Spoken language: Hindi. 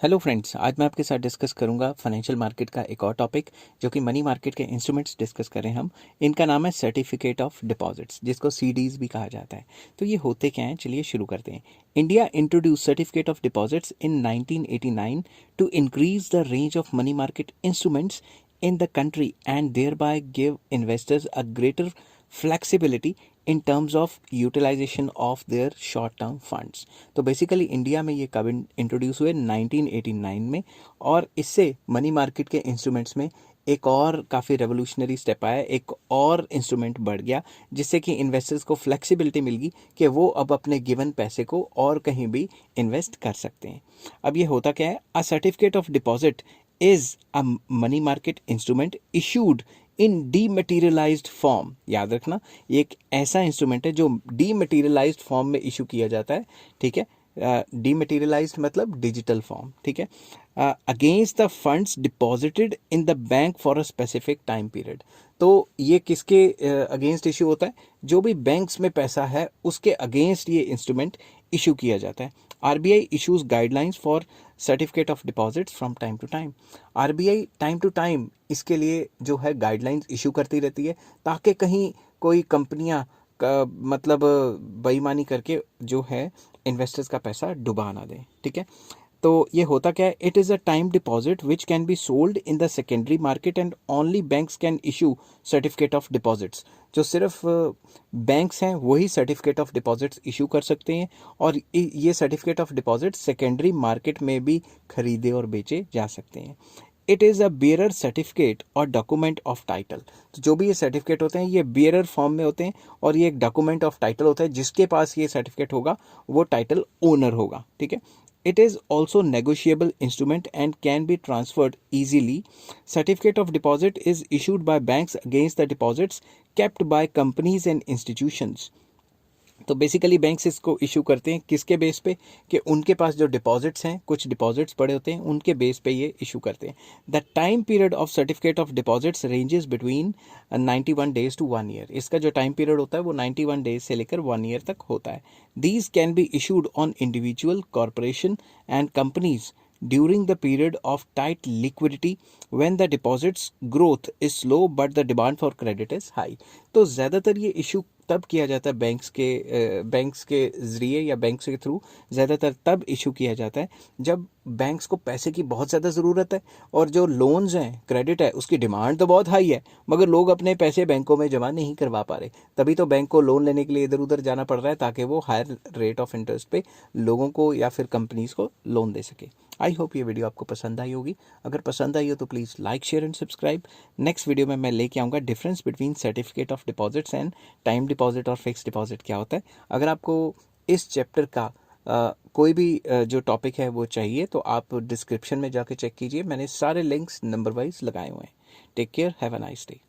हेलो फ्रेंड्स, आज मैं आपके साथ डिस्कस करूंगा फाइनेंशियल मार्केट का एक और टॉपिक जो कि मनी मार्केट के इंस्ट्रूमेंट्स डिस्कस करें हम। इनका नाम है सर्टिफिकेट ऑफ डिपॉजिट्स, जिसको सीडीज भी कहा जाता है। तो ये होते क्या हैं, चलिए शुरू करते हैं। India introduce certificate of deposits in 1989 to increase the range of money market instruments in the country and thereby give investors a greater flexibility in terms of utilization of their short term funds। तो बेसिकली इंडिया में ये कब इंट्रोड्यूस हुए 1989 में, और इससे मनी मार्केट के इंस्ट्रूमेंट्स में एक और काफ़ी रेवोल्यूशनरी स्टेप आया, एक और इंस्ट्रूमेंट बढ़ गया जिससे कि इन्वेस्टर्स को फ्लेक्सिबिलिटी मिल गई कि वो अब अपने गिवन पैसे को और कहीं भी इन्वेस्ट कर सकते हैं। अब ये होता क्या है, a certificate of deposit is a money market instrument issued in dematerialized form। याद रखना, ये एक ऐसा इंस्ट्रूमेंट है जो डीमेटीरियलाइज्ड फॉर्म में इशू किया जाता है। ठीक है, डीमेटीरियलाइज्ड मतलब डिजिटल फॉर्म। ठीक है, against the funds deposited in the bank for a specific time period. तो ये किसके अगेंस्ट इशू होता है? जो भी बैंक्स में पैसा है उसके अगेंस्ट ये इंस्ट्रूमेंट इशू किया जाता है। RBI issues guidelines for certificate of deposits from time to time. RBI time to time इसके लिए जो है गाइडलाइंस इशू करती रहती है, ताकि कहीं कोई कंपनियां मतलब बेईमानी करके जो है इन्वेस्टर्स का पैसा डुबा ना दें। ठीक है, तो ये होता क्या है, it is a time deposit which can be sold in the secondary market and only banks can issue certificate of deposits. जो सिर्फ बैंक्स हैं वही सर्टिफिकेट ऑफ डिपॉजिट्स इशू कर सकते हैं, और ये certificate of deposit secondary market में भी खरीदे और बेचे जा सकते हैं। It is a bearer certificate और डॉक्यूमेंट ऑफ टाइटल। तो जो भी ये सर्टिफिकेट होते हैं ये बियरर फॉर्म में होते हैं, और ये एक डॉक्यूमेंट ऑफ टाइटल होता है। जिसके पास ये सर्टिफिकेट होगा वो टाइटल ओनर होगा। ठीक है, it is also negotiable instrument and can be transferred easily। Certificate of deposit is issued by banks against the deposits kept by companies and institutions। तो बेसिकली बैंक्स इसको इशू करते हैं किसके बेस पे, कि उनके पास जो डिपॉजिट्स हैं, कुछ डिपॉजिट्स पड़े होते हैं, उनके बेस पे ये इशू करते हैं। The time period of certificate of deposits ranges between 91 days to 1 year. इसका जो टाइम पीरियड होता है वो 91 डेज से लेकर 1 ईयर तक होता है। These can be issued on individual, corporation and companies during the period of tight liquidity when the deposits growth is slow but the demand for credit is high। तो ज़्यादातर ये इशू तब किया जाता है बैंक्स के ज़रिए या बैंक्स के थ्रू। ज़्यादातर तब इशू किया जाता है जब बैंक्स को पैसे की बहुत ज़्यादा ज़रूरत है, और जो लोन्स हैं, क्रेडिट है, उसकी डिमांड तो बहुत हाई है, मगर लोग अपने पैसे बैंकों में जमा नहीं करवा पा रहे। तभी तो बैंक को लोन लेने के लिए इधर उधर जाना पड़ रहा है, ताकि वो हायर रेट ऑफ इंटरेस्ट पे लोगों को या फिर कंपनीज को लोन दे सके। आई होप ये वीडियो आपको पसंद आई होगी। अगर पसंद आई हो तो please like, share and subscribe. Next video में मैं लेके आऊँगा difference between certificate of deposits and time deposit और फिक्स डिपॉजिट क्या होता है। अगर आपको इस चैप्टर का कोई भी जो टॉपिक है वो चाहिए तो आप डिस्क्रिप्शन में जाके चेक कीजिए, मैंने सारे लिंक्स नंबर वाइज लगाए हुए हैं। Take care, have a nice day.